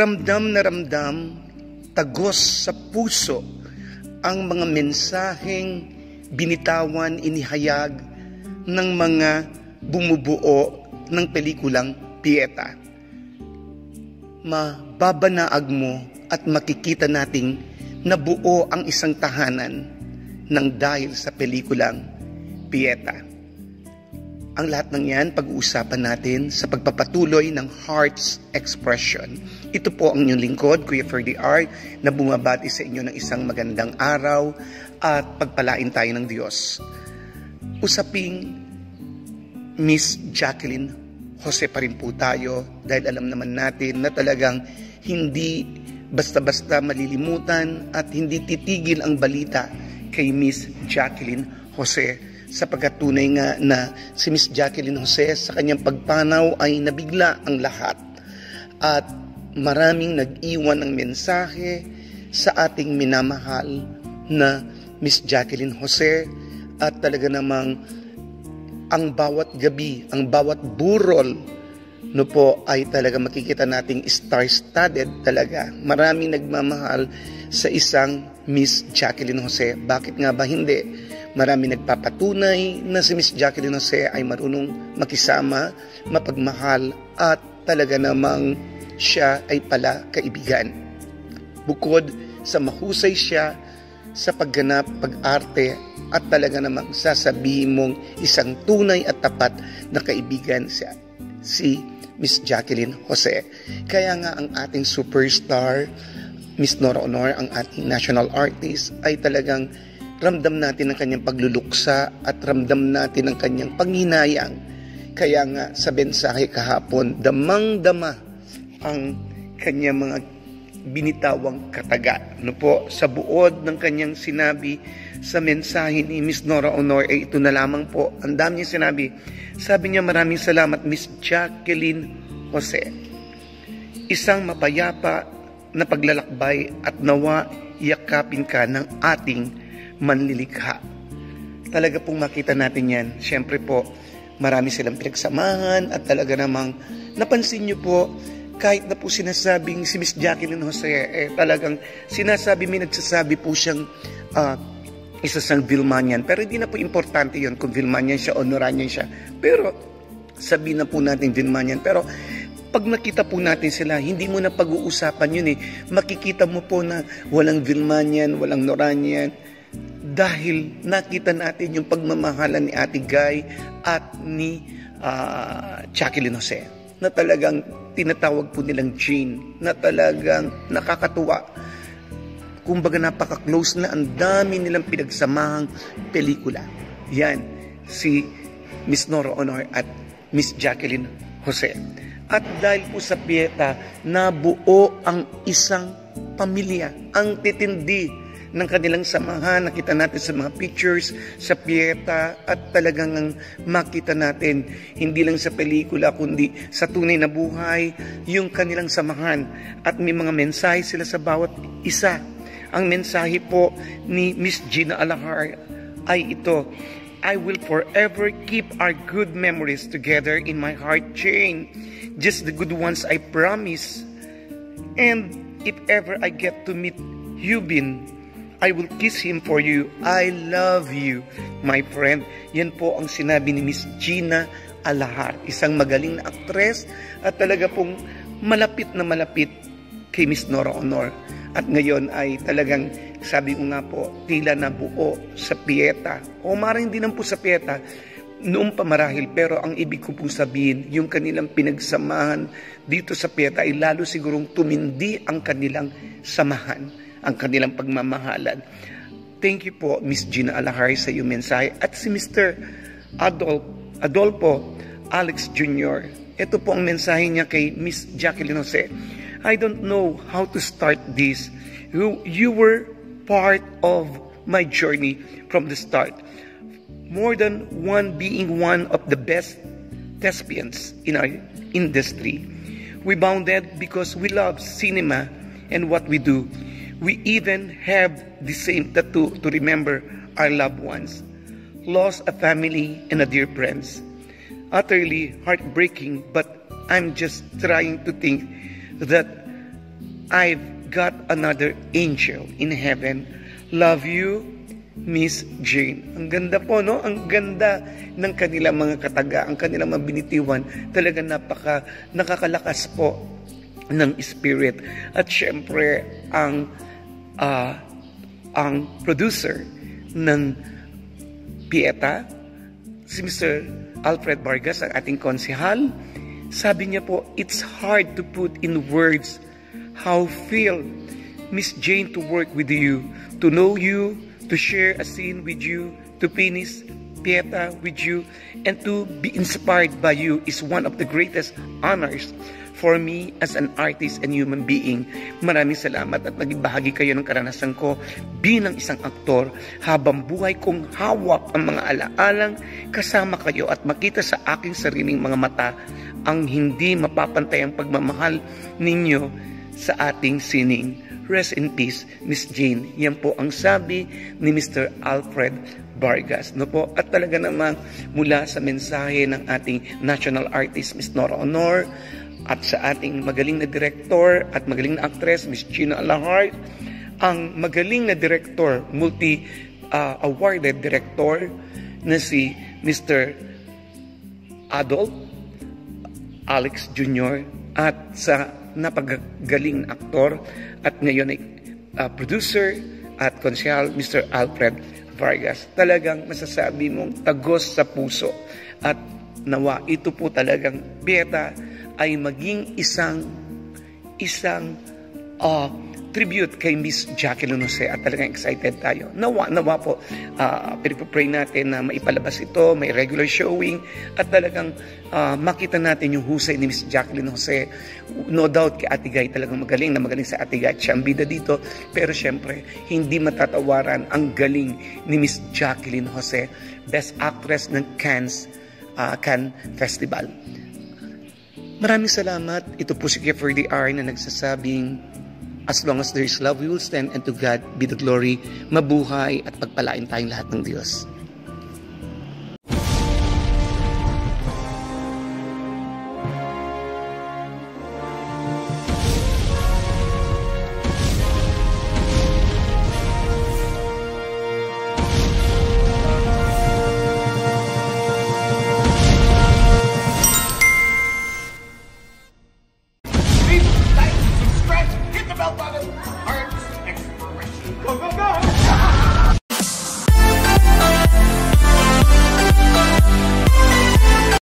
ramdam na ramdam, tagos sa puso ang mga mensaheng binitawan, inihayag ng mga bumubuo ng pelikulang Pieta. Mababanaag mo at makikita nating nabuo ang isang tahanan ng dahil sa pelikulang Pieta. Ang lahat ng yan, pag-uusapan natin sa pagpapatuloy ng Heart's Expression. Ito po ang inyong lingkod, Kuya Ferdy R, na bumabati sa inyo ng isang magandang araw at pagpalain tayo ng Diyos. Usaping Miss Jacqueline Jose pa rin po tayo dahil alam naman natin na talagang hindi basta-basta malilimutan at hindi titigil ang balita kay Miss Jacqueline Jose. Sapagkat tunay nga na si Miss Jacqueline Jose sa kanyang pagpanaw ay nabigla ang lahat. At maraming nag-iwan ng mensahe sa ating minamahal na Miss Jacqueline Jose. At talaga namang ang bawat gabi, ang bawat burol no po ay talaga makikita nating star-studded talaga. Maraming nagmamahal sa isang Miss Jacqueline Jose. Bakit nga ba hindi? Marami nagpapatunay na si Miss Jacqueline Jose ay marunong makisama, mapagmahal at talaga namang siya ay pala kaibigan. Bukod sa mahusay siya sa pagganap, pag-arte at talaga namang sasabihin mong isang tunay at tapat na kaibigan siya, si Miss Jacqueline Jose. Kaya nga ang ating superstar, Miss Nora Honor, ang ating national artist, ay talagang ramdam natin ang kanyang pagluluksa at ramdam natin ang kanyang panghinayang. Kaya nga sa mensahe kahapon, damang-dama ang kanyang mga binitawang kataga. Ano po, sa buod ng kanyang sinabi sa mensahe ni Miss Nora Honor, ito na lamang po. Ang dami niya sinabi. Sabi niya, maraming salamat Miss Jacqueline Jose. Isang mapayapa na paglalakbay at nawa yakapin ka ng ating manlilikha. Talaga pong makita natin yan. Siyempre po, marami silang pinagsamahan at talaga namang napansin nyo po, kahit na po sinasabing si Miss Jacqueline Jose, talagang sinasabi, may nagsasabi po siyang isa siyang Vilmanian. Pero hindi na po importante yon kung Vilmanian siya o Noranian siya. Pero sabi na po natin Vilmanian. Pero pag nakita po natin sila, hindi mo na pag-uusapan yun eh. Makikita mo po na walang Vilmanian, walang Noranian. Dahil nakita natin yung pagmamahalan ni Ate Guy at ni Jacqueline Jose na talagang tinatawag po nilang Jean, na talagang nakakatuwa. Kumbaga napaka-close na, ang dami nilang pinagsamahang pelikula. Yan, si Miss Nora Honor at Miss Jacqueline Jose. At dahil po sa Pieta, nabuo ang isang pamilya, ang titindi ng kanilang samahan. Nakita natin sa mga pictures sa Pieta at talagang makita natin hindi lang sa pelikula kundi sa tunay na buhay yung kanilang samahan at may mga mensahe sila sa bawat isa. Ang mensahe po ni Miss Gina Alahar ay ito: I will forever keep our good memories together in my heart chain, just the good ones I promise. And if ever I get to meet Yubin, I will kiss him for you. I love you, my friend. Yan po ang sinabi ni Miss Gina Alahar, isang magaling na aktres at talaga pong malapit na malapit kay Miss Nora Honor. At ngayon ay talagang, sabi ko nga po, tila na buo sa Pieta. O maring din po sa Pieta, noong pa marahil, pero ang ibig ko pong sabihin, yung kanilang pinagsamahan dito sa Pieta ay lalo sigurong tumindi ang kanilang samahan, ang kanilang pagmamahalan. Thank you po, Miss Gina Alahar, sa iyong mensahe. At si Mr. Adolfo Alex Jr., ito po ang mensahe niya kay Miss Jacqueline Jose. I don't know how to start this. You were part of my journey from the start. More than one, being one of the best thespians in our industry. We bonded because we love cinema and what we do. We even have the same tattoo to remember our loved ones. Lost a family and a dear friends. Utterly heartbreaking, but I'm just trying to think that I've got another angel in heaven. Love you, Miss Jane. Ang ganda po, no? Ang ganda ng kanilang mga kataga, ang kanilang mga binitiwan. Talaga nakakalakas po ng spirit. At syempre, ang producer ng Pieta, si Mr. Alfred Vargas, ang ating konsehal, sabi niya po, it's hard to put in words how feel Miss Jane to work with you, to know you, to share a scene with you, to finish Pieta with you, and to be inspired by you is one of the greatest honors for me as an artist and human being. Maraming salamat at naging bahagi kayo ng karanasan ko bilang isang aktor habang buhay kong hawak ang mga alaalang kasama kayo at makita sa aking sariling mga mata ang hindi mapapantayang pagmamahal ninyo sa ating sining. Rest in peace, Miss Jane. Yan po ang sabi ni Mr. Alfred Vargas. No po? At talaga naman mula sa mensahe ng ating national artist, Miss Nora Honor, at sa ating magaling na director at magaling na actress, Miss Gina Alahart, ang magaling na director, multi-awarded director na si Mr. Adolf Alex Jr. at sa napagagaling na aktor at ngayon ay producer at konsehal, Mr. Alfred Vargas. Talagang masasabi mong tagos sa puso at nawa ito po talagang Pieta ay maging isang tribute kay Miss Jacqueline Jose at talagang excited tayo. Nawa po, pinipray natin na maipalabas ito, may regular showing at talagang makita natin yung husay ni Miss Jacqueline Jose. No doubt kay Ate Guy talagang magaling sa Ate Guy at siya ang bida dito, pero syempre hindi matatawaran ang galing ni Miss Jacqueline Jose, Best Actress ng Cannes Festival. Maraming salamat. Ito po si Kiefer DR na nagsasabing, as long as there is love, we will stand, and to God be the glory. Mabuhay at pagpalain tayong lahat ng Diyos. Arts Expression. Go, go, go!